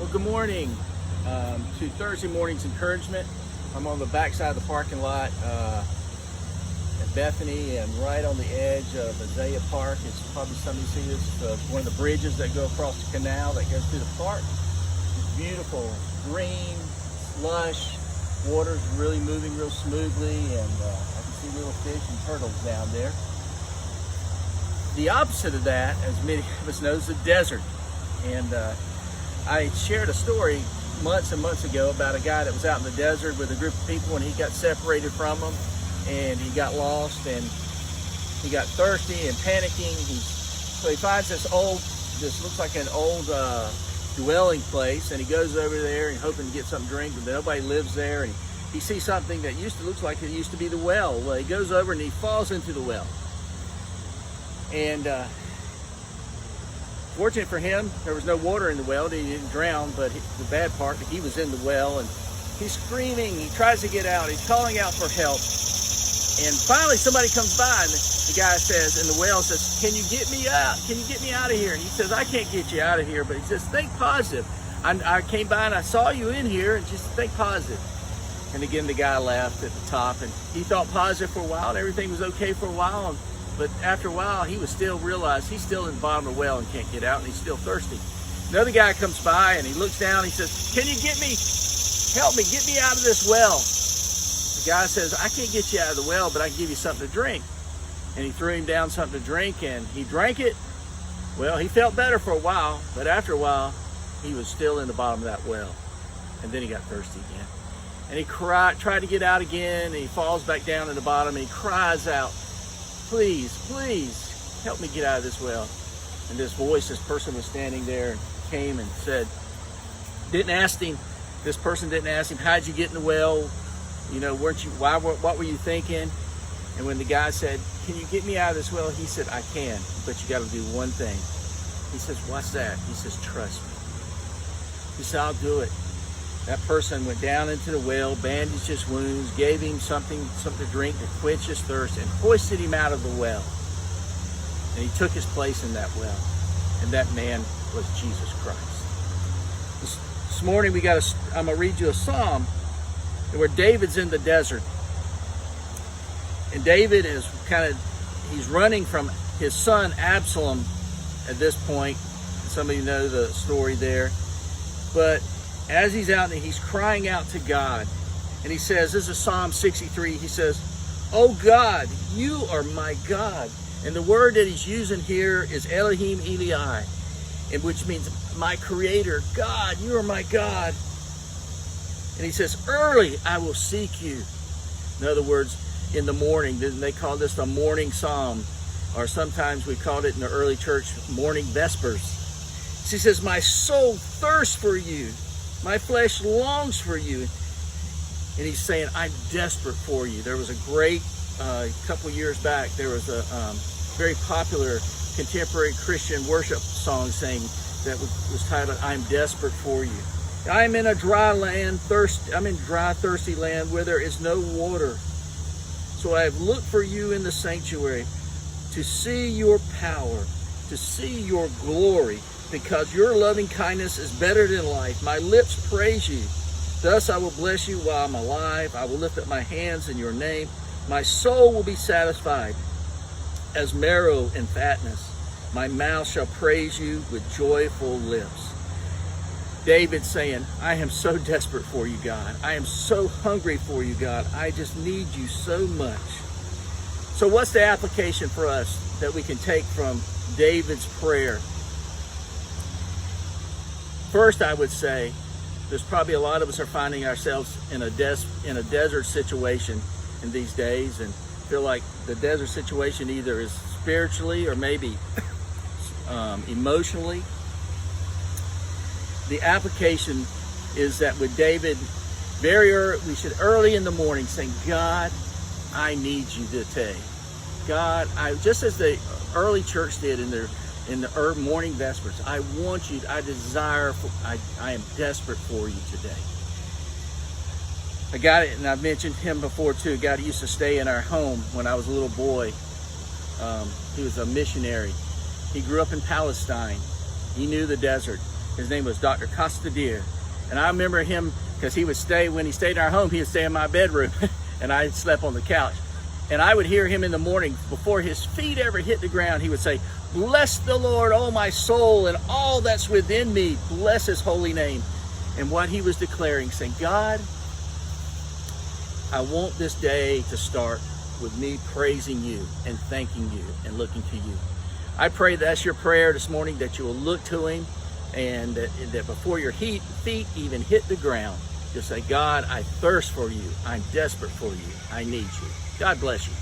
Well, good morning to Thursday morning's encouragement. I'm on the backside of the parking lot at Bethany and right on the edge of Azalea Park. It's probably some of you see this, one of the bridges that go across the canal that goes through the park. It's beautiful, green, lush, water's really moving real smoothly, and I can see little fish and turtles down there. The opposite of that, as many of us know, is the desert. And I shared a story months and months ago about a guy that was out in the desert with a group of people, and he got separated from them, and he got lost, and he got thirsty and panicking. So he finds this looks like an old dwelling place, and he goes over there and hoping to get something to drink, but nobody lives there, and he sees something that looks like it used to be the well. Well, he goes over and he falls into the well. And fortunate for him, there was no water in the well. He didn't drown, but the bad part, he was in the well, and he's screaming. He tries to get out. He's calling out for help. And finally, somebody comes by, and the guy says, in the well, says, "Can you get me out? Can you get me out of here?" And he says, "I can't get you out of here," but he says, "Think positive. I came by and I saw you in here, and just think positive." And again, the guy laughed at the top, and he thought positive for a while, and everything was okay for a while. But after a while, he realized he's still in the bottom of the well and can't get out, and he's still thirsty. Another guy comes by, and he looks down, and he says, "Can you help me, get me out of this well?" The guy says, "I can't get you out of the well, but I can give you something to drink." And he threw him down something to drink, and he drank it. Well, he felt better for a while, but after a while, he was still in the bottom of that well. And then he got thirsty again. And he tried to get out again, and he falls back down in the bottom, and he cries out, "Please, please, help me get out of this well." And this person was standing there, and came and said, this person didn't ask him, "How'd you get in the well? You know, what were you thinking?" And when the guy said, "Can you get me out of this well?" he said, "I can, but you got to do one thing." He says, "What's that?" He says, "Trust me." He said, "I'll do it." That person went down into the well, bandaged his wounds, gave him something to drink to quench his thirst, and hoisted him out of the well. And he took his place in that well. And that man was Jesus Christ. This morning I'm going to read you a psalm where David's in the desert. And David is he's running from his son Absalom at this point. Some of you know the story there. But as he's out there, he's crying out to God. And he says, this is Psalm 63, he says, "Oh God, you are my God." And the word that he's using here is Elohim Eli, which means my creator. God, you are my God. And he says, "Early I will seek you." In other words, in the morning. They call this a morning psalm, or sometimes we called it in the early church morning vespers. He says, "My soul thirsts for you. My flesh longs for you." And he's saying, "I'm desperate for you." There was a great, couple years back, there was a very popular contemporary Christian worship song that was titled, "I'm Desperate for You." I'm in a dry land, I'm in dry, thirsty land where there is no water. So I have looked for you in the sanctuary to see your power, to see your glory, because your loving kindness is better than life. My lips praise you. Thus I will bless you while I'm alive. I will lift up my hands in your name. My soul will be satisfied as marrow and fatness. My mouth shall praise you with joyful lips. David saying, I am so desperate for you, God. I am so hungry for you, God. I just need you so much. So what's the application for us that we can take from David's prayer? First, I would say, there's probably a lot of us are finding ourselves in a desert situation in these days, and feel like the desert situation either is spiritually or maybe emotionally. The application is that with David, we should early in the morning saying, "God, I need you today. God, just as the early church did in the morning vespers, I want you. I am desperate for you today." A guy, and I've mentioned him before too, a guy that used to stay in our home when I was a little boy. He was a missionary. He grew up in Palestine. He knew the desert. His name was Dr. Costadir. And I remember him, because when he stayed in our home, he would stay in my bedroom and I slept on the couch. And I would hear him in the morning before his feet ever hit the ground. He would say, "Bless the Lord, oh my soul, and all that's within me. Bless his holy name." And what he was declaring, saying, God, I want this day to start with me praising you and thanking you and looking to you. I pray that's your prayer this morning, that you will look to him, and that before your feet even hit the ground, you'll say, God, I thirst for you. I'm desperate for you. I need you. God bless you.